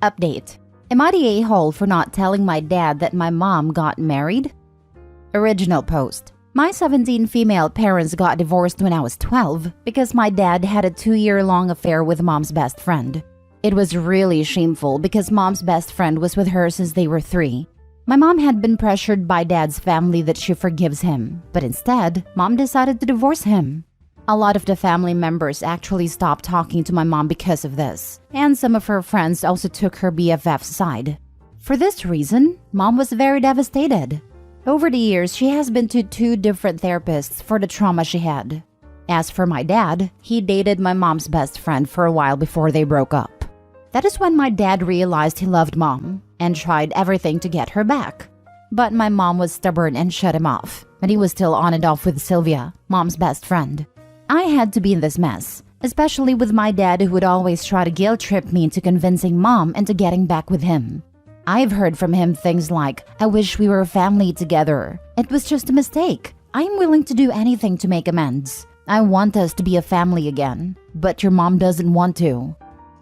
Update. Am I the a-hole for not telling my dad that my mom got married? Original post. My 17 female parents got divorced when I was 12 because my dad had a 2-year-long affair with mom's best friend. It was really shameful because mom's best friend was with her since they were 3. My mom had been pressured by dad's family that she forgives him, but instead, mom decided to divorce him. A lot of the family members actually stopped talking to my mom because of this, and some of her friends also took her BFF's side. For this reason, mom was very devastated. Over the years, she has been to 2 different therapists for the trauma she had. As for my dad, he dated my mom's best friend for a while before they broke up. That is when my dad realized he loved mom and tried everything to get her back. But my mom was stubborn and shut him off, and he was still on and off with Sylvia, mom's best friend. I had to be in this mess, especially with my dad who would always try to guilt trip me into convincing mom into getting back with him. I've heard from him things like, "I wish we were a family together. It was just a mistake. I'm willing to do anything to make amends. I want us to be a family again, but your mom doesn't want to."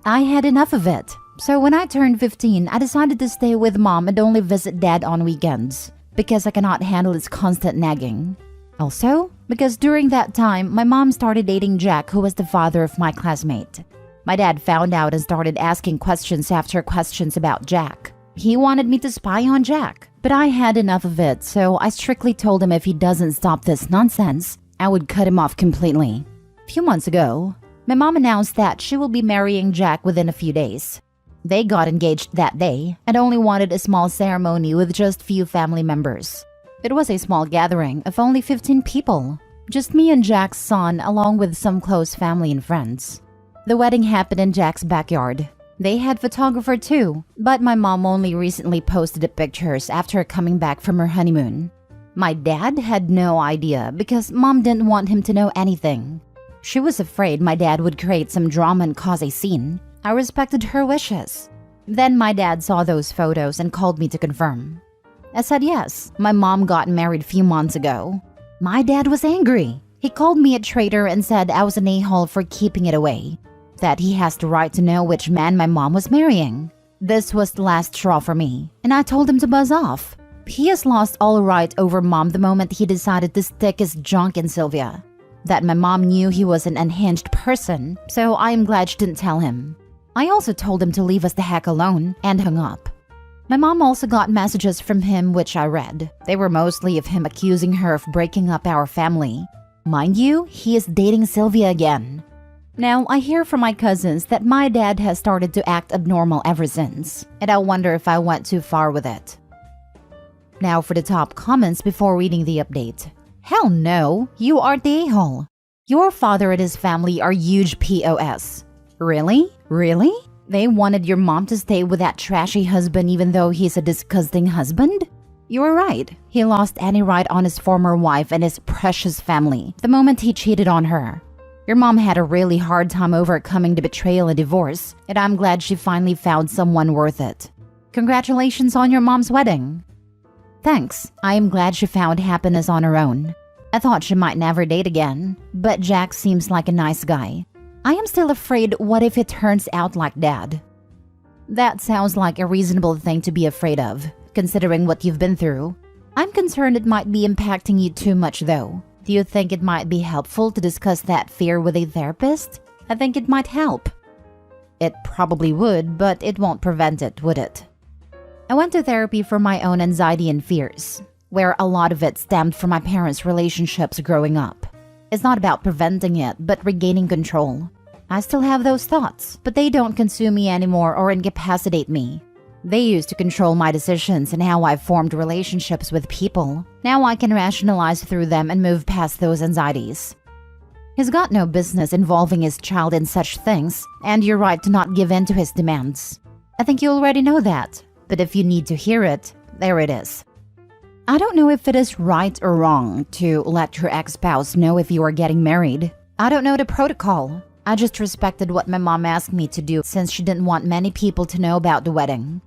I had enough of it. So when I turned 15, I decided to stay with mom and only visit dad on weekends because I cannot handle his constant nagging. Also, because during that time, my mom started dating Jack, who was the father of my classmate. My dad found out and started asking questions after questions about Jack. He wanted me to spy on Jack, but I had enough of it, so I strictly told him if he doesn't stop this nonsense, I would cut him off completely. A few months ago, my mom announced that she will be marrying Jack within a few days. They got engaged that day and only wanted a small ceremony with just few family members. It was a small gathering of only 15 people, just me and Jack's son along with some close family and friends. The wedding happened in Jack's backyard. They had photographer too, but my mom only recently posted the pictures after coming back from her honeymoon. My dad had no idea because mom didn't want him to know anything. She was afraid my dad would create some drama and cause a scene. I respected her wishes. Then my dad saw those photos and called me to confirm. I said yes, my mom got married a few months ago. My dad was angry. He called me a traitor and said I was an a-hole for keeping it away, that he has the right to know which man my mom was marrying. This was the last straw for me, and I told him to buzz off. He has lost all right over mom the moment he decided to stick his junk in Sylvia. That my mom knew he was an unhinged person, so I am glad she didn't tell him. I also told him to leave us the heck alone and hung up. My mom also got messages from him which I read. They were mostly of him accusing her of breaking up our family. Mind you, he is dating Sylvia again. Now, I hear from my cousins that my dad has started to act abnormal ever since, and I wonder if I went too far with it. Now for the top comments before reading the update. Hell no, you are the a-hole. Your father and his family are huge POS. Really? Really? They wanted your mom to stay with that trashy husband even though he's a disgusting husband? You were right. He lost any right on his former wife and his precious family the moment he cheated on her. Your mom had a really hard time overcoming the betrayal and divorce, and I'm glad she finally found someone worth it. Congratulations on your mom's wedding. Thanks. I am glad she found happiness on her own. I thought she might never date again, but Jack seems like a nice guy. I am still afraid what if it turns out like dad. That sounds like a reasonable thing to be afraid of, considering what you've been through. I'm concerned it might be impacting you too much though. Do you think it might be helpful to discuss that fear with a therapist? I think it might help. It probably would, but it won't prevent it, would it? I went to therapy for my own anxiety and fears, where a lot of it stemmed from my parents' relationships growing up. It's not about preventing it, but regaining control. I still have those thoughts, but they don't consume me anymore or incapacitate me. They used to control my decisions and how I formed relationships with people. Now I can rationalize through them and move past those anxieties. He's got no business involving his child in such things, and you're right to not give in to his demands. I think you already know that, but if you need to hear it, there it is. I don't know if it is right or wrong to let your ex-spouse know if you are getting married. I don't know the protocol. I just respected what my mom asked me to do since she didn't want many people to know about the wedding.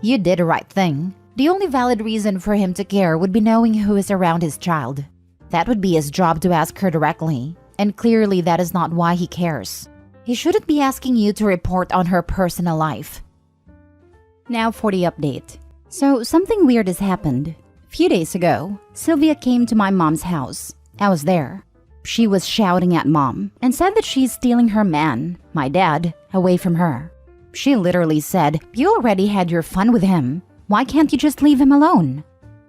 You did the right thing. The only valid reason for him to care would be knowing who is around his child. That would be his job to ask her directly, and clearly that is not why he cares. He shouldn't be asking you to report on her personal life. Now for the update. So something weird has happened. A few days ago, Sylvia came to my mom's house. I was there. She was shouting at mom and said that she's stealing her man, my dad, away from her. She literally said, "You already had your fun with him. Why can't you just leave him alone?"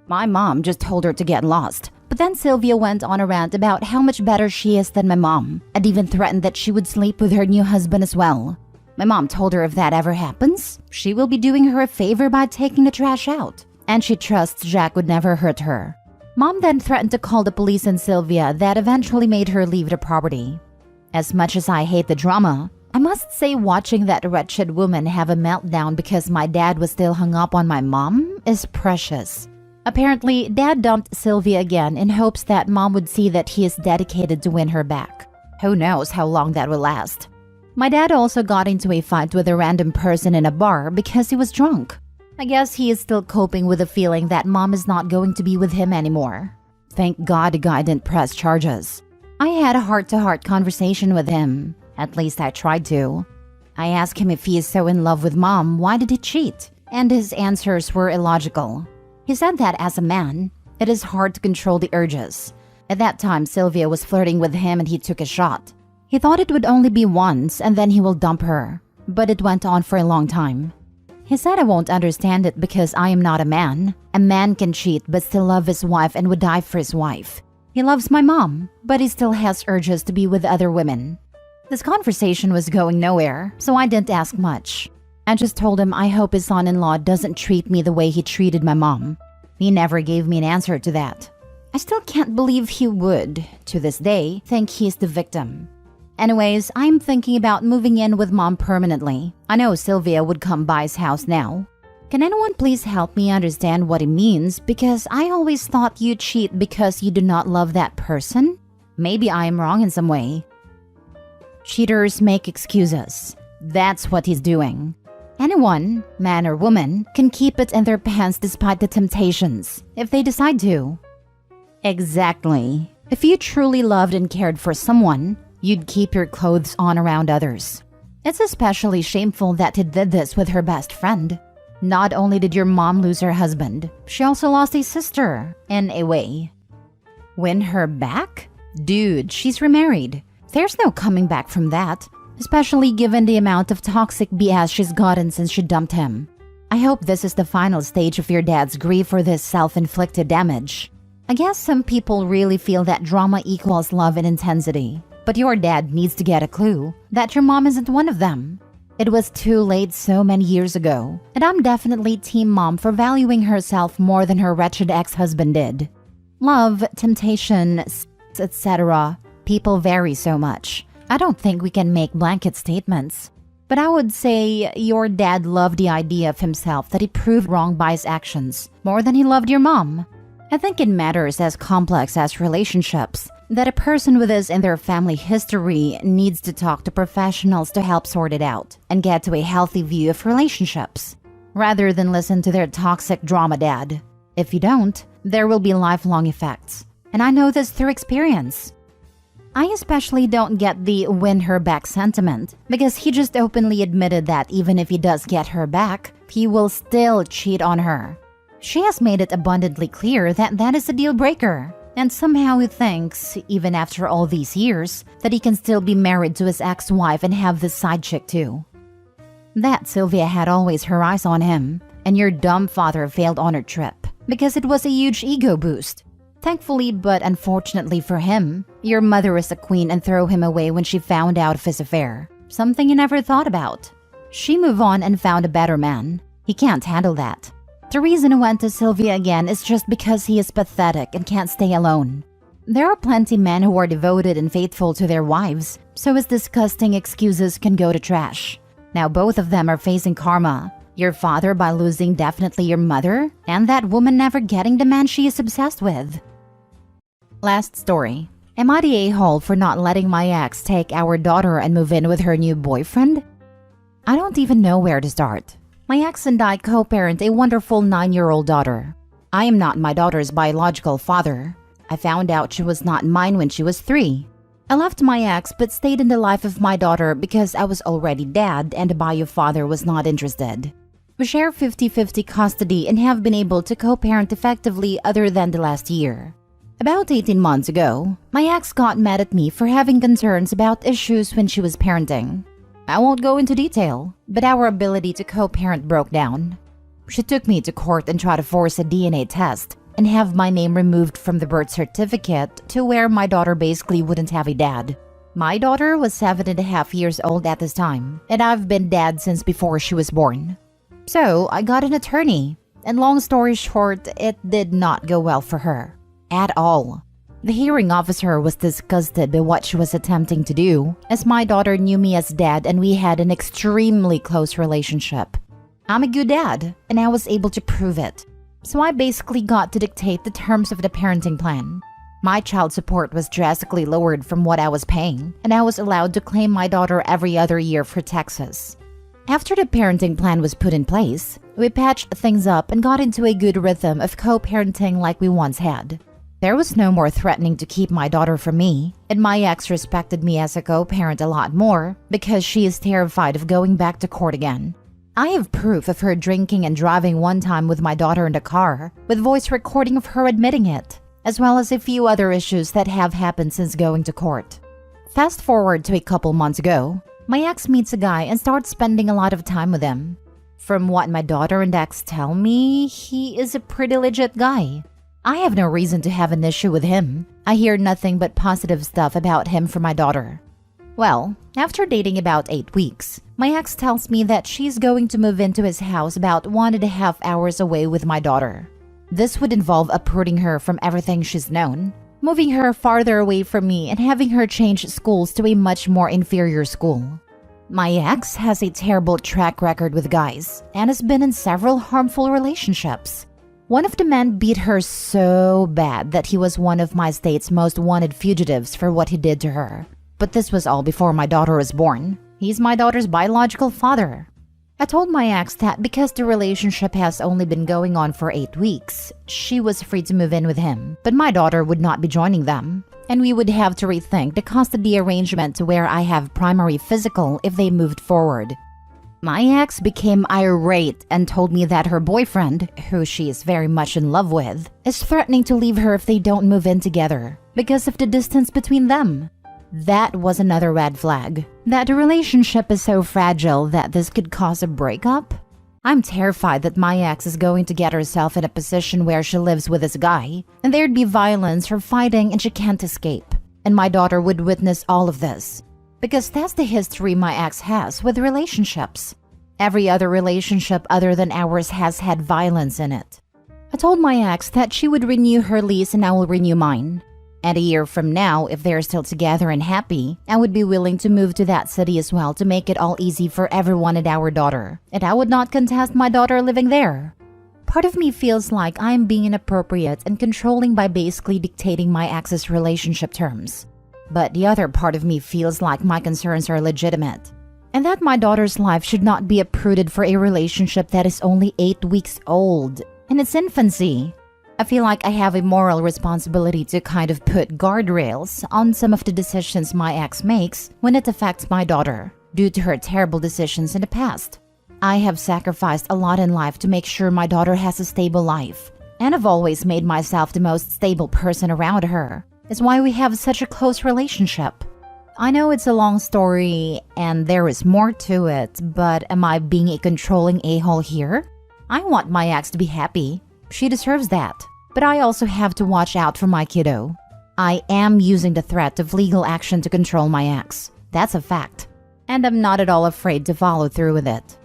My mom just told her to get lost. But then Sylvia went on a rant about how much better she is than my mom, and even threatened that she would sleep with her new husband as well. My mom told her if that ever happens, she will be doing her a favor by taking the trash out, and she trusts Jack would never hurt her. Mom then threatened to call the police on Sylvia that eventually made her leave the property. As much as I hate the drama, I must say watching that wretched woman have a meltdown because my dad was still hung up on my mom is precious. Apparently, Dad dumped Sylvia again in hopes that Mom would see that he is dedicated to win her back. Who knows how long that will last. My dad also got into a fight with a random person in a bar because he was drunk. I guess he is still coping with the feeling that Mom is not going to be with him anymore. Thank God the guy didn't press charges. I had a heart-to-heart conversation with him. At least I tried to. I asked him if he is so in love with Mom, why did he cheat? And his answers were illogical. He said that as a man, it is hard to control the urges. At that time, Sylvia was flirting with him and he took a shot. He thought it would only be once and then he will dump her. But it went on for a long time. He said I won't understand it because I am not a man. A man can cheat but still love his wife and would die for his wife. He loves my mom, but he still has urges to be with other women. This conversation was going nowhere, so I didn't ask much. I just told him I hope his son-in-law doesn't treat me the way he treated my mom. He never gave me an answer to that. I still can't believe he would, to this day, think he's the victim. Anyways, I'm thinking about moving in with Mom permanently. I know Sylvia would come by his house now. Can anyone please help me understand what it means? Because I always thought you cheat because you do not love that person. Maybe I am wrong in some way. Cheaters make excuses. That's what he's doing. Anyone, man or woman, can keep it in their pants despite the temptations, if they decide to. Exactly. If you truly loved and cared for someone, you'd keep your clothes on around others. It's especially shameful that he did this with her best friend. Not only did your mom lose her husband, she also lost a sister, in a way. Win her back? Dude, she's remarried. There's no coming back from that, especially given the amount of toxic BS she's gotten since she dumped him. I hope this is the final stage of your dad's grief for this self-inflicted damage. I guess some people really feel that drama equals love and intensity, but your dad needs to get a clue that your mom isn't one of them. It was too late so many years ago, and I'm definitely Team Mom for valuing herself more than her wretched ex-husband did. Love, temptation, etc. People vary so much. I don't think we can make blanket statements. But I would say your dad loved the idea of himself that he proved wrong by his actions more than he loved your mom. I think it matters as complex as relationships that a person with this in their family history needs to talk to professionals to help sort it out and get to a healthy view of relationships, rather than listen to their toxic drama dad. If you don't, there will be lifelong effects. And I know this through experience. I especially don't get the win her back sentiment because he just openly admitted that even if he does get her back, he will still cheat on her. She has made it abundantly clear that that is a deal breaker, and somehow he thinks, even after all these years, that he can still be married to his ex-wife and have this side chick too. That Sylvia had always her eyes on him, and your dumb father failed on her trip because it was a huge ego boost. Thankfully, but unfortunately for him, your mother is a queen and threw him away when she found out of his affair. Something he never thought about. She moved on and found a better man. He can't handle that. The reason he went to Sylvia again is just because he is pathetic and can't stay alone. There are plenty men who are devoted and faithful to their wives, so his disgusting excuses can go to trash. Now both of them are facing karma. Your father by losing definitely your mother, and that woman never getting the man she is obsessed with. Last story. Am I the a-hole for not letting my ex take our daughter and move in with her new boyfriend? I don't even know where to start. My ex and I co-parent a wonderful 9-year-old daughter. I am not my daughter's biological father. I found out she was not mine when she was 3. I left my ex but stayed in the life of my daughter because I was already dad and the bio father was not interested. We share 50-50 custody and have been able to co-parent effectively other than the last year. About 18 months ago, my ex got mad at me for having concerns about issues when she was parenting. I won't go into detail, but our ability to co-parent broke down. She took me to court and tried to force a DNA test and have my name removed from the birth certificate to where my daughter basically wouldn't have a dad. My daughter was 7.5 years old at this time, and I've been dad since before she was born. So I got an attorney, and long story short, it did not go well for her. At all. The hearing officer was disgusted by what she was attempting to do, as my daughter knew me as dad and we had an extremely close relationship. I'm a good dad, and I was able to prove it. So I basically got to dictate the terms of the parenting plan. My child support was drastically lowered from what I was paying, and I was allowed to claim my daughter every other year for taxes. After the parenting plan was put in place, we patched things up and got into a good rhythm of co-parenting like we once had. There was no more threatening to keep my daughter from me, and my ex respected me as a co-parent a lot more because she is terrified of going back to court again. I have proof of her drinking and driving one time with my daughter in the car, with voice recording of her admitting it, as well as a few other issues that have happened since going to court. Fast forward to a couple months ago, my ex meets a guy and starts spending a lot of time with him. From what my daughter and ex tell me, he is a pretty legit guy. I have no reason to have an issue with him. I hear nothing but positive stuff about him from my daughter. Well, after dating about 8 weeks, my ex tells me that she's going to move into his house about 1.5 hours away with my daughter. This would involve uprooting her from everything she's known, moving her farther away from me and having her change schools to a much more inferior school. My ex has a terrible track record with guys and has been in several harmful relationships. One of the men beat her so bad that he was one of my state's most wanted fugitives for what he did to her. But this was all before my daughter was born. He's my daughter's biological father. I told my ex that because the relationship has only been going on for 8 weeks, she was free to move in with him, but my daughter would not be joining them, and we would have to rethink the custody arrangement to where I have primary physical if they moved forward. My ex became irate and told me that her boyfriend, who she is very much in love with, is threatening to leave her if they don't move in together because of the distance between them. That was another red flag, that the relationship is so fragile that this could cause a breakup. I'm terrified that my ex is going to get herself in a position where she lives with this guy, and there'd be violence or fighting and she can't escape, and my daughter would witness all of this. Because that's the history my ex has with relationships. Every other relationship other than ours has had violence in it. I told my ex that she would renew her lease and I will renew mine. And a year from now, if they're still together and happy, I would be willing to move to that city as well to make it all easy for everyone and our daughter. And I would not contest my daughter living there. Part of me feels like I'm being inappropriate and controlling by basically dictating my ex's relationship terms. But the other part of me feels like my concerns are legitimate, and that my daughter's life should not be uprooted for a relationship that is only 8 weeks old, in its infancy. I feel like I have a moral responsibility to kind of put guardrails on some of the decisions my ex makes when it affects my daughter, due to her terrible decisions in the past. I have sacrificed a lot in life to make sure my daughter has a stable life, and I've always made myself the most stable person around her. It's why we have such a close relationship. I know it's a long story and there is more to it, but am I being a controlling a-hole here? I want my ex to be happy. She deserves that. But I also have to watch out for my kiddo. I am using the threat of legal action to control my ex. That's a fact. And I'm not at all afraid to follow through with it.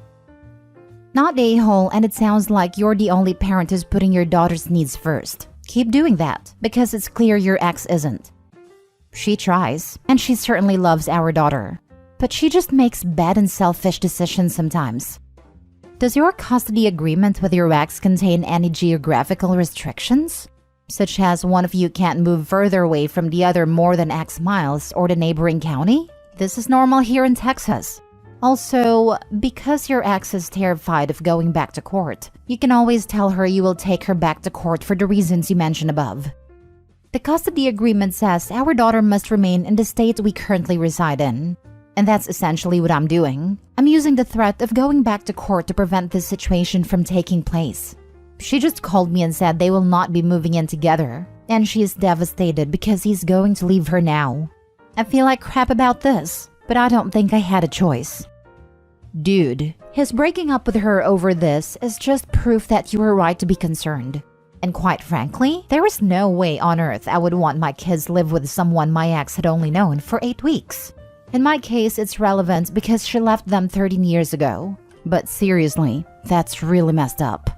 Not a-hole, and it sounds like you're the only parent who's putting your daughter's needs first. Keep doing that, because it's clear your ex isn't. She tries, and she certainly loves our daughter. But she just makes bad and selfish decisions sometimes. Does your custody agreement with your ex contain any geographical restrictions? Such as one of you can't move further away from the other more than X miles or the neighboring county? This is normal here in Texas. Also, because your ex is terrified of going back to court, you can always tell her you will take her back to court for the reasons you mentioned above. The custody agreement says our daughter must remain in the state we currently reside in. And that's essentially what I'm doing. I'm using the threat of going back to court to prevent this situation from taking place. She just called me and said they will not be moving in together, and she is devastated because he's going to leave her now. I feel like crap about this, but I don't think I had a choice. Dude, his breaking up with her over this is just proof that you were right to be concerned. And quite frankly, there is no way on earth I would want my kids live with someone my ex had only known for 8 weeks. In my case, it's relevant because she left them 13 years ago. But seriously, that's really messed up.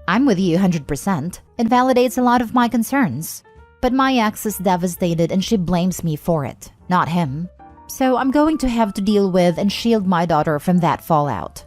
I'm with you 100%. It validates a lot of my concerns. But my ex is devastated and she blames me for it, not him. So I'm going to have to deal with and shield my daughter from that fallout.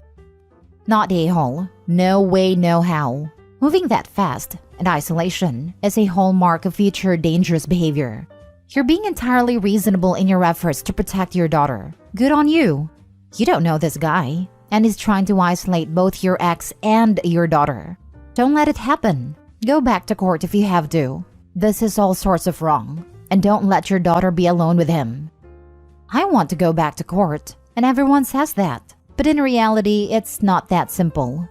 Not a-hole. No way, no how. Moving that fast and isolation is a hallmark of future dangerous behavior. You're being entirely reasonable in your efforts to protect your daughter. Good on you. You don't know this guy, and he's trying to isolate both your ex and your daughter. Don't let it happen. Go back to court if you have to. This is all sorts of wrong, and don't let your daughter be alone with him. I want to go back to court, and everyone says that. But in reality, it's not that simple.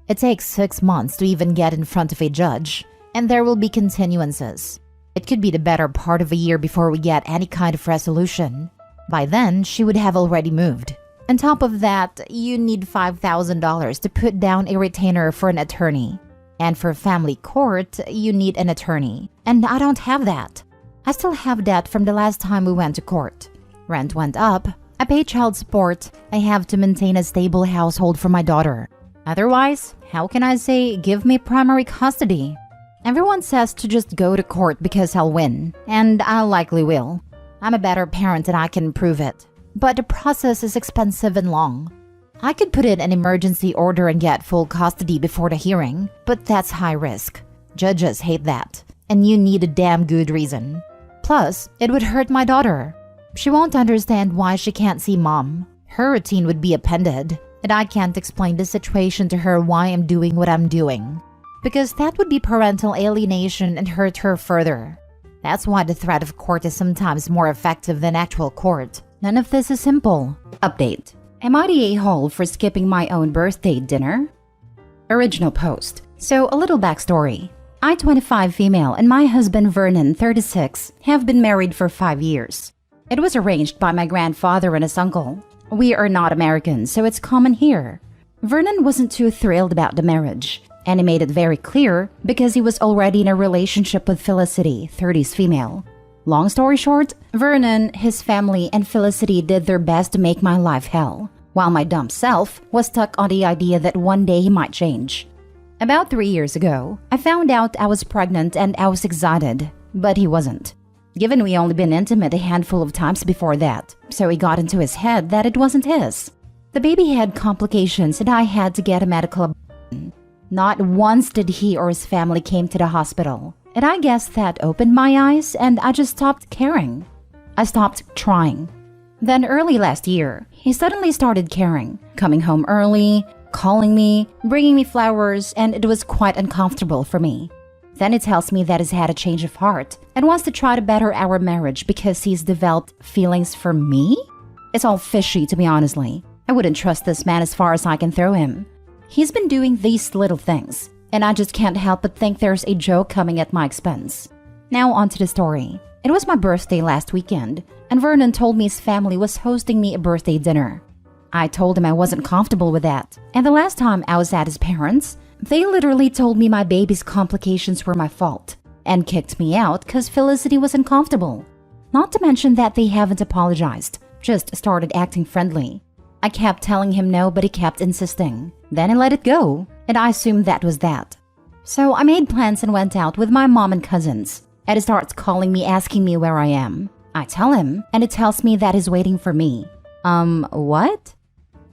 It takes 6 months to even get in front of a judge, and there will be continuances. It could be the better part of a year before we get any kind of resolution. By then, she would have already moved. On top of that, you need $5,000 to put down a retainer for an attorney. And for family court, you need an attorney. And I don't have that. I still have debt from the last time we went to court. Rent went up. I pay child support. I have to maintain a stable household for my daughter. Otherwise, how can I say, give me primary custody? Everyone says to just go to court because I'll win, and I likely will. I'm a better parent and I can prove it. But the process is expensive and long. I could put in an emergency order and get full custody before the hearing, but that's high risk. Judges hate that, and you need a damn good reason. Plus, it would hurt my daughter. She won't understand why she can't see mom. Her routine would be appended, and I can't explain the situation to her why I'm doing what I'm doing. Because that would be parental alienation and hurt her further. That's why the threat of court is sometimes more effective than actual court. None of this is simple. Update. Am I the a-hole for skipping my own birthday dinner? Original post. So a little backstory. I, 25 female, and my husband Vernon, 36, have been married for 5 years. It was arranged by my grandfather and his uncle. We are not Americans, so it's common here. Vernon wasn't too thrilled about the marriage. And he made it very clear because he was already in a relationship with Felicity, 30s female. Long story short, Vernon, his family, and Felicity did their best to make my life hell, while my dumb self was stuck on the idea that one day he might change. About 3 years ago, I found out I was pregnant and I was excited, but he wasn't. Given we only been intimate a handful of times before that, so he got into his head that it wasn't his. The baby had complications and I had to get a medical abortion. Not once did he or his family came to the hospital. And I guess that opened my eyes and I just stopped caring. I stopped trying. Then early last year, he suddenly started caring, coming home early, calling me, bringing me flowers, and it was quite uncomfortable for me. Then he tells me that he's had a change of heart and wants to try to better our marriage because he's developed feelings for me? It's all fishy, to be honestly. I wouldn't trust this man as far as I can throw him. He's been doing these little things, and I just can't help but think there's a joke coming at my expense. Now on to the story. It was my birthday last weekend, and Vernon told me his family was hosting me a birthday dinner. I told him I wasn't comfortable with that, and the last time I was at his parents', they literally told me my baby's complications were my fault, and kicked me out because Felicity was uncomfortable. Not to mention that they haven't apologized, just started acting friendly. I kept telling him no, but he kept insisting. Then he let it go, and I assumed that was that. So I made plans and went out with my mom and cousins. And he starts calling me asking me where I am. I tell him, and he tells me that he's waiting for me. What?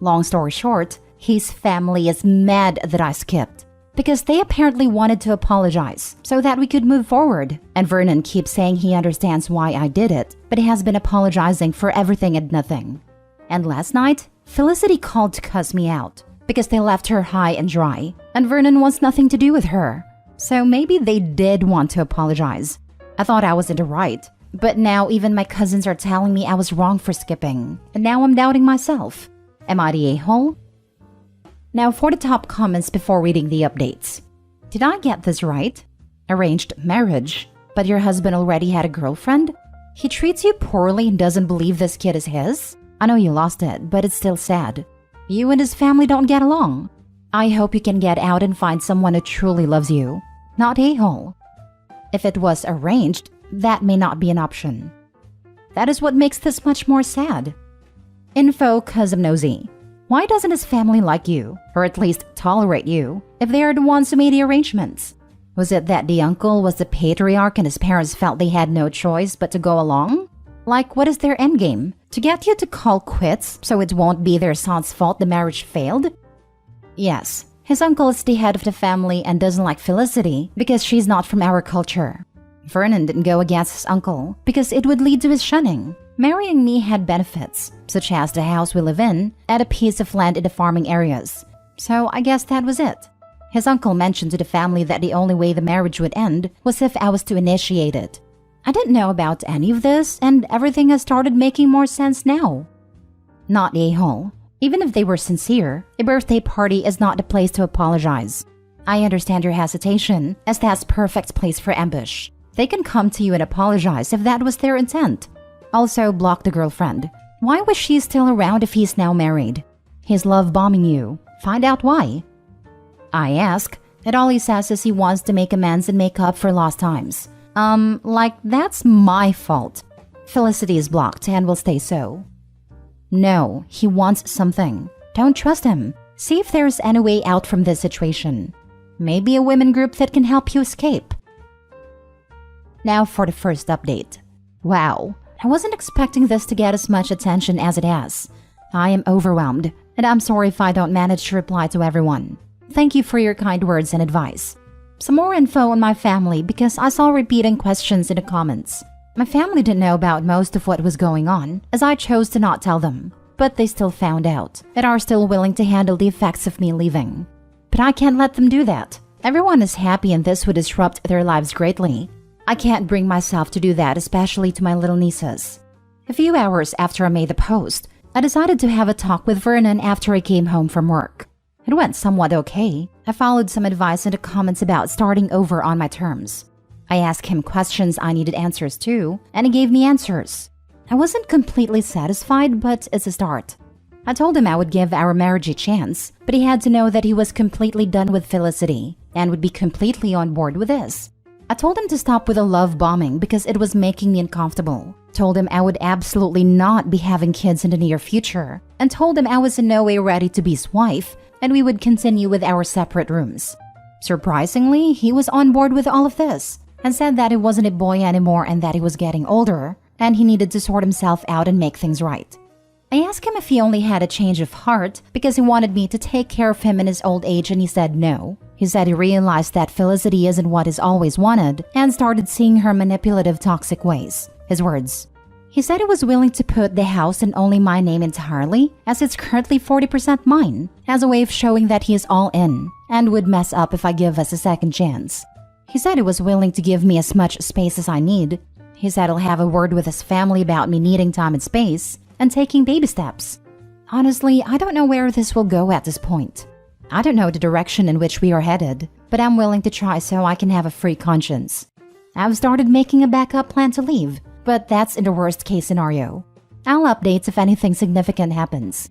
Long story short, his family is mad that I skipped. Because they apparently wanted to apologize, so that we could move forward. And Vernon keeps saying he understands why I did it, but he has been apologizing for everything and nothing. And last night, Felicity called to cuss me out because they left her high and dry, and Vernon wants nothing to do with her. So maybe they did want to apologize. I thought I was in the right, But now even my cousins are telling me I was wrong for skipping. And now I'm doubting myself. Am I the a-hole? Now for the top comments before reading the updates. Did I get this right? Arranged marriage, but your husband already had a girlfriend? He treats you poorly and doesn't believe this kid is his? I know you lost it, but it's still sad. You and his family don't get along. I hope you can get out and find someone who truly loves you. Not a-hole. If it was arranged, that may not be an option. That is what makes this much more sad. Info cause I'm nosy. Why doesn't his family like you, or at least tolerate you, if they are the ones who made the arrangements? Was it that the uncle was the patriarch and his parents felt they had no choice but to go along? Like, what is their endgame? To get you to call quits so it won't be their son's fault the marriage failed? Yes, his uncle is the head of the family and doesn't like Felicity because she's not from our culture. Vernon didn't go against his uncle because it would lead to his shunning. Marrying me had benefits, such as the house we live in and a piece of land in the farming areas. So I guess that was it. His uncle mentioned to the family that the only way the marriage would end was if I was to initiate it. I didn't know about any of this, and everything has started making more sense now. Not a-hole. Even if they were sincere, a birthday party is not the place to apologize. I understand your hesitation, as that's perfect place for ambush. They can come to you and apologize if that was their intent. Also, block the girlfriend. Why was she still around if he's now married? He's love-bombing you. Find out why. I ask, and all he says is he wants to make amends and make up for lost times. Like that's my fault. Felicity is blocked and will stay so. No, he wants something. Don't trust him. See if there's any way out from this situation. Maybe a women group that can help you escape. Now for the first update. Wow, I wasn't expecting this to get as much attention as it has. I am overwhelmed, and I'm sorry if I don't manage to reply to everyone. Thank you for your kind words and advice. Some more info on my family because I saw repeating questions in the comments. My family didn't know about most of what was going on, as I chose to not tell them. But they still found out, and are still willing to handle the effects of me leaving. But I can't let them do that. Everyone is happy and this would disrupt their lives greatly. I can't bring myself to do that, especially to my little nieces. A few hours after I made the post, I decided to have a talk with Vernon after I came home from work. It went somewhat okay. I followed some advice in the comments about starting over on my terms. I asked him questions I needed answers to, and he gave me answers. I wasn't completely satisfied, but it's a start. I told him I would give our marriage a chance, but he had to know that he was completely done with Felicity and would be completely on board with this. I told him to stop with the love bombing because it was making me uncomfortable. Told him I would absolutely not be having kids in the near future, and told him I was in no way ready to be his wife and we would continue with our separate rooms. Surprisingly, he was on board with all of this and said that he wasn't a boy anymore and that he was getting older and he needed to sort himself out and make things right. I asked him if he only had a change of heart because he wanted me to take care of him in his old age, and he said no. He said he realized that Felicity isn't what he's always wanted and started seeing her manipulative, toxic ways. His words. He said he was willing to put the house in only my name entirely, as it's currently 40% mine, as a way of showing that he is all in and would mess up if I give us a second chance. He said he was willing to give me as much space as I need. He said he'll have a word with his family about me needing time and space and taking baby steps. Honestly, I don't know where this will go at this point. I don't know the direction in which we are headed, but I'm willing to try so I can have a free conscience. I've started making a backup plan to leave, but that's in the worst case scenario. I'll update if anything significant happens.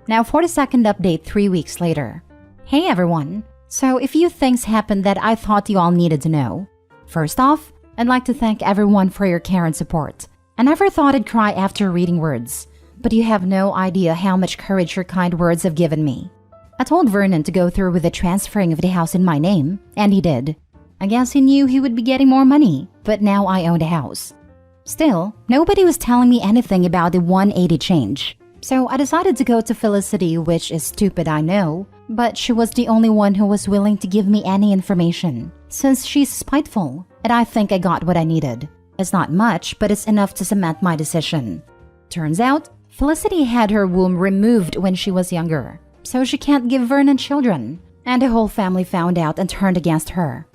Now for the second update 3 weeks later. Hey everyone! So a few things happened that I thought you all needed to know. First off, I'd like to thank everyone for your care and support. I never thought I'd cry after reading words, but you have no idea how much courage your kind words have given me. I told Vernon to go through with the transferring of the house in my name, and he did. I guess he knew he would be getting more money, but now I own the house. Still, nobody was telling me anything about the 180 change. So I decided to go to Felicity, which is stupid, I know, but she was the only one who was willing to give me any information, since she's spiteful, and I think I got what I needed. It's not much, but it's enough to cement my decision. Turns out, Felicity had her womb removed when she was younger, so she can't give Vernon children, and the whole family found out and turned against her.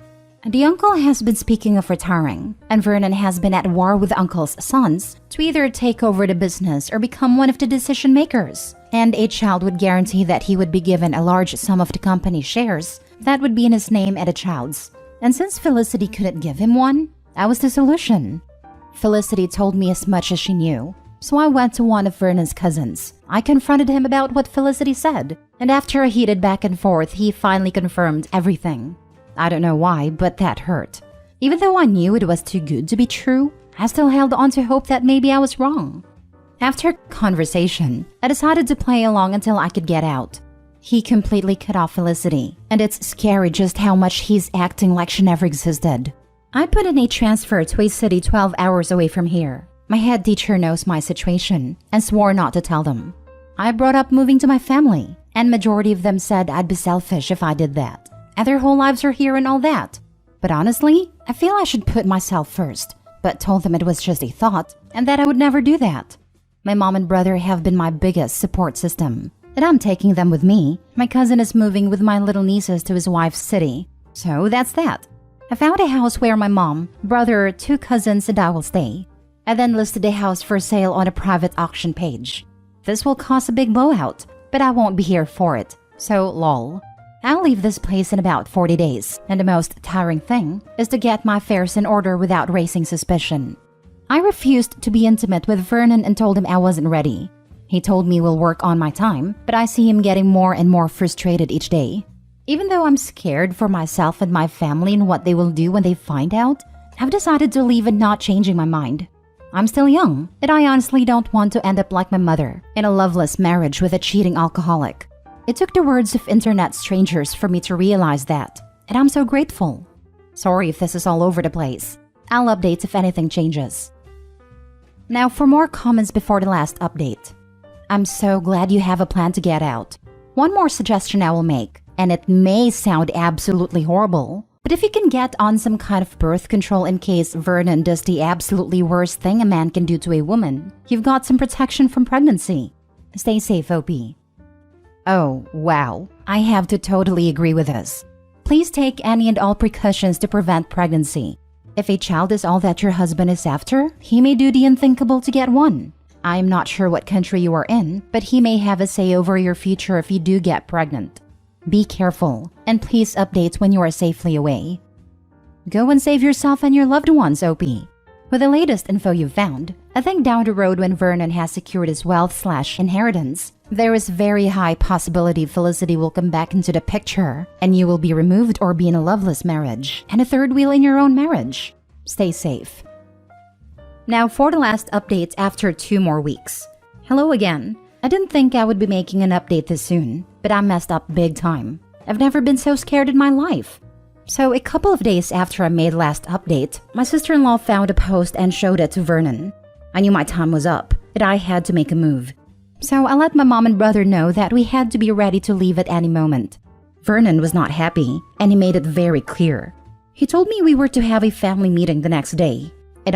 The uncle has been speaking of retiring, and Vernon has been at war with uncle's sons to either take over the business or become one of the decision makers. And a child would guarantee that he would be given a large sum of the company shares that would be in his name and a child's. And since Felicity couldn't give him one, that was the solution. Felicity told me as much as she knew, so I went to one of Vernon's cousins. I confronted him about what Felicity said, and after a heated back and forth, he finally confirmed everything. I don't know why, but that hurt. Even though I knew it was too good to be true, I still held on to hope that maybe I was wrong. After conversation, I decided to play along until I could get out. He completely cut off Felicity, and it's scary just how much he's acting like she never existed. I put in a transfer to a city 12 hours away from here. My head teacher knows my situation and swore not to tell them. I brought up moving to my family, and majority of them said I'd be selfish if I did that. And their whole lives are here and all that. But honestly, I feel I should put myself first, but told them it was just a thought and that I would never do that. My mom and brother have been my biggest support system, and I'm taking them with me. My cousin is moving with my little nieces to his wife's city. So that's that. I found a house where my mom, brother, 2 cousins, and I will stay. I then listed the house for sale on a private auction page. This will cause a big blowout, but I won't be here for it, so lol. I'll leave this place in about 40 days, and the most tiring thing is to get my affairs in order without raising suspicion. I refused to be intimate with Vernon and told him I wasn't ready. He told me we'll work on my time, but I see him getting more and more frustrated each day. Even though I'm scared for myself and my family and what they will do when they find out, I've decided to leave and not changing my mind. I'm still young, and I honestly don't want to end up like my mother, in a loveless marriage with a cheating alcoholic. It took the words of internet strangers for me to realize that, and I'm so grateful. Sorry if this is all over the place. I'll update if anything changes. Now for more comments before the last update. I'm so glad you have a plan to get out. One more suggestion I will make, and it may sound absolutely horrible, but if you can get on some kind of birth control in case Vernon does the absolutely worst thing a man can do to a woman, you've got some protection from pregnancy. Stay safe, OP. Oh, wow. I have to totally agree with this. Please take any and all precautions to prevent pregnancy. If a child is all that your husband is after, he may do the unthinkable to get one. I'm not sure what country you are in, but he may have a say over your future if you do get pregnant. Be careful, and please update when you are safely away. Go and save yourself and your loved ones, OP. With the latest info you've found, I think down the road when Vernon has secured his wealth/inheritance, there is very high possibility Felicity will come back into the picture, and you will be removed or be in a loveless marriage, and a third wheel in your own marriage. Stay safe. Now for the last update after 2 more weeks. Hello again. I didn't think I would be making an update this soon, but I messed up big time. I've never been so scared in my life. So a couple of days after I made last update, my sister-in-law found a post and showed it to Vernon. I knew my time was up, that I had to make a move. So I let my mom and brother know that we had to be ready to leave at any moment. Vernon was not happy, and he made it very clear. He told me we were to have a family meeting the next day, and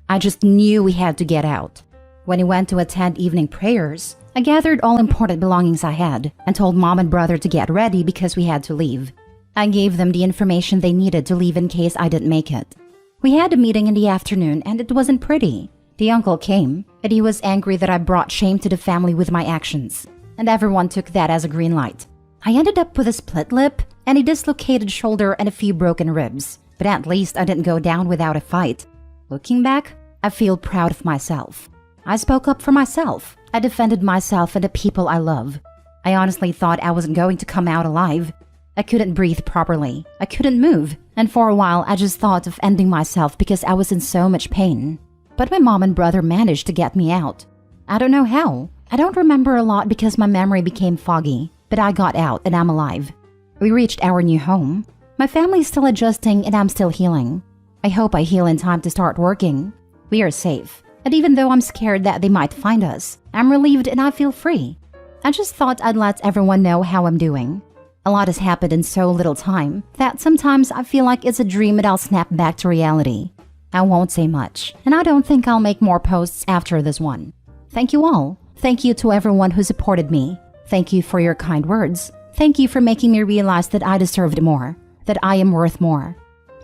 I just knew we had to get out. When he went to attend evening prayers, I gathered all important belongings I had and told mom and brother to get ready because we had to leave. I gave them the information they needed to leave in case I didn't make it. We had a meeting in the afternoon and it wasn't pretty. The uncle came, and he was angry that I brought shame to the family with my actions, and everyone took that as a green light. I ended up with a split lip and a dislocated shoulder and a few broken ribs, but at least I didn't go down without a fight. Looking back, I feel proud of myself. I spoke up for myself. I defended myself and the people I love. I honestly thought I wasn't going to come out alive. I couldn't breathe properly. I couldn't move, and for a while I just thought of ending myself because I was in so much pain. But my mom and brother managed to get me out. I don't know how. I don't remember a lot because my memory became foggy, but I got out and I'm alive. We reached our new home. My family's still adjusting and I'm still healing. I hope I heal in time to start working. We are safe, and even though I'm scared that they might find us, I'm relieved and I feel free. I just thought I'd let everyone know how I'm doing. A lot has happened in so little time that sometimes I feel like it's a dream and I'll snap back to reality. I won't say much, and I don't think I'll make more posts after this one. Thank you all. Thank you to everyone who supported me. Thank you for your kind words. Thank you for making me realize that I deserved more, that I am worth more.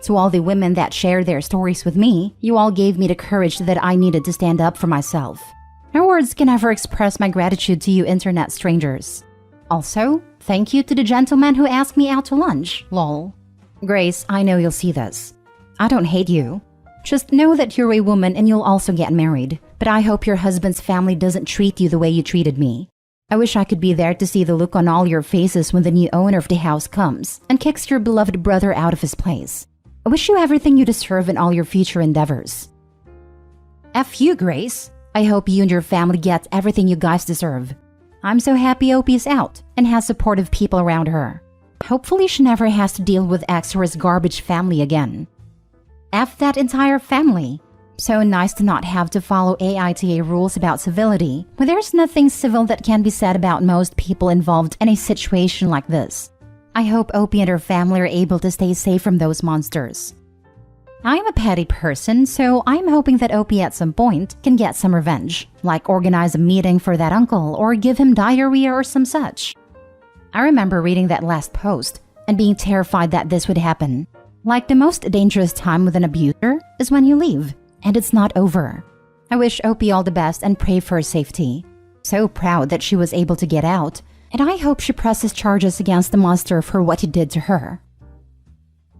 To all the women that shared their stories with me, you all gave me the courage that I needed to stand up for myself. No words can ever express my gratitude to you internet strangers. Also, thank you to the gentleman who asked me out to lunch, lol. Grace, I know you'll see this. I don't hate you. Just know that you're a woman and you'll also get married, but I hope your husband's family doesn't treat you the way you treated me. I wish I could be there to see the look on all your faces when the new owner of the house comes and kicks your beloved brother out of his place. I wish you everything you deserve in all your future endeavors. F you, Grace. I hope you and your family get everything you guys deserve. I'm so happy Opie is out and has supportive people around her. Hopefully she never has to deal with ex or his garbage family again. F that entire family. So nice to not have to follow AITA rules about civility, but there's nothing civil that can be said about most people involved in a situation like this. I hope Opie and her family are able to stay safe from those monsters. I am a petty person, so I'm hoping that Opie at some point can get some revenge, like organize a meeting for that uncle or give him diarrhea or some such. I remember reading that last post and being terrified that this would happen. Like the most dangerous time with an abuser is when you leave, and it's not over. I wish Opie all the best and pray for her safety. So proud that she was able to get out, and I hope she presses charges against the monster for what he did to her.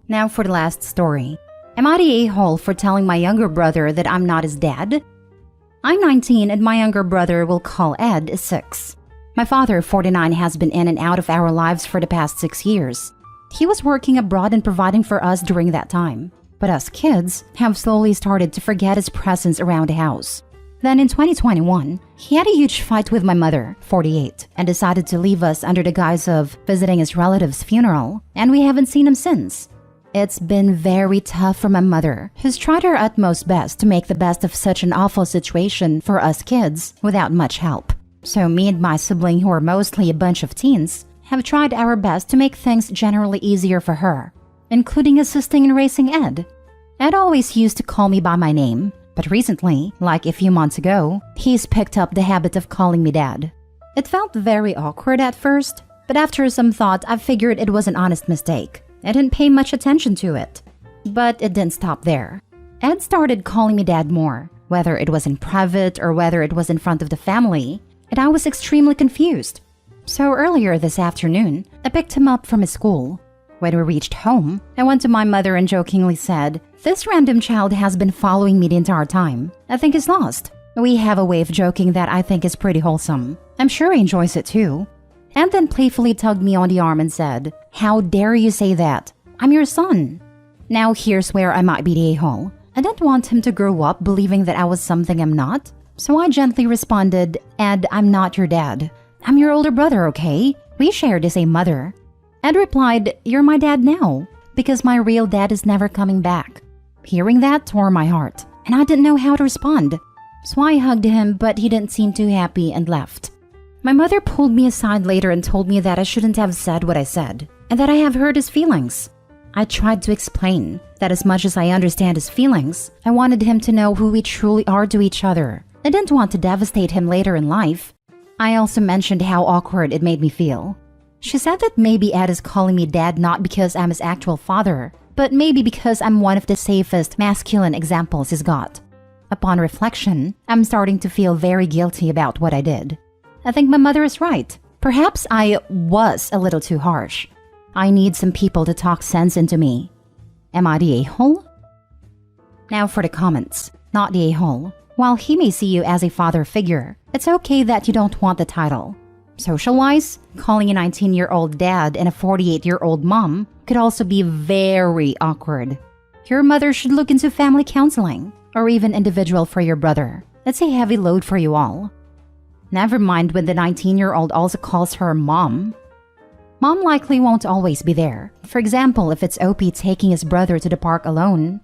Now for the last story. Am I the a-hole for telling my younger brother that I'm not his dad? I'm 19 and my younger brother, we'll call Ed, is 6. My father, 49, has been in and out of our lives for the past 6 years. He was working abroad and providing for us during that time. But us kids have slowly started to forget his presence around the house. Then in 2021, he had a huge fight with my mother, 48, and decided to leave us under the guise of visiting his relative's funeral, and we haven't seen him since. It's been very tough for my mother, who's tried her utmost best to make the best of such an awful situation for us kids without much help. So me and my sibling, who are mostly a bunch of teens, have tried our best to make things generally easier for her, including assisting in raising Ed. Ed always used to call me by my name, but recently, like a few months ago, he's picked up the habit of calling me Dad. It felt very awkward at first, but after some thought, I figured it was an honest mistake. I didn't pay much attention to it. But it didn't stop there. Ed started calling me Dad more, whether it was in private or whether it was in front of the family, and I was extremely confused. So earlier this afternoon, I picked him up from his school. When we reached home, I went to my mother and jokingly said, "This random child has been following me the entire time. I think he's lost." We have a way of joking that I think is pretty wholesome. I'm sure he enjoys it too. And then playfully tugged me on the arm and said, "How dare you say that? I'm your son." Now here's where I might be the a-hole. I didn't want him to grow up believing that I was something I'm not. So I gently responded, "Ed, I'm not your dad. I'm your older brother, okay? We share the same mother." Ed replied, "You're my dad now, because my real dad is never coming back." Hearing that tore my heart, and I didn't know how to respond. So I hugged him, but he didn't seem too happy and left. My mother pulled me aside later and told me that I shouldn't have said what I said, and that I have hurt his feelings. I tried to explain that as much as I understand his feelings, I wanted him to know who we truly are to each other. I didn't want to devastate him later in life. I also mentioned how awkward it made me feel. She said that maybe Ed is calling me Dad not because I'm his actual father, but maybe because I'm one of the safest masculine examples he's got. Upon reflection, I'm starting to feel very guilty about what I did. I think my mother is right. Perhaps I was a little too harsh. I need some people to talk sense into me. Am I the a-hole? Now for the comments. Not the a-hole. While he may see you as a father figure, it's okay that you don't want the title. Social-wise, calling a 19-year-old dad and a 48-year-old mom could also be very awkward. Your mother should look into family counseling, or even individual for your brother. That's a heavy load for you all. Never mind when the 19-year-old also calls her mom. Mom likely won't always be there. For example, if it's Opie taking his brother to the park alone.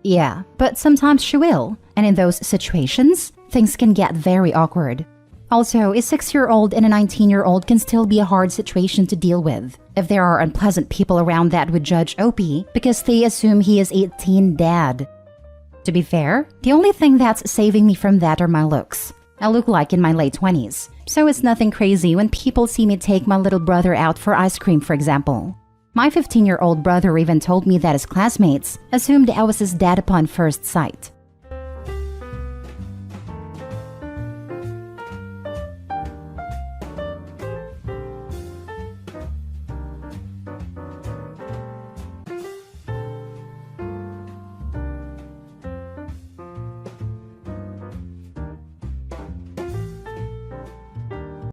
Yeah, but sometimes she will, and in those situations, things can get very awkward. Also, a 6-year-old and a 19-year-old can still be a hard situation to deal with if there are unpleasant people around that would judge Opie because they assume he is a teen dad. To be fair, the only thing that's saving me from that are my looks. I look like in my late 20s, so it's nothing crazy when people see me take my little brother out for ice cream, for example. My 15-year-old brother even told me that his classmates assumed I was his dad upon first sight.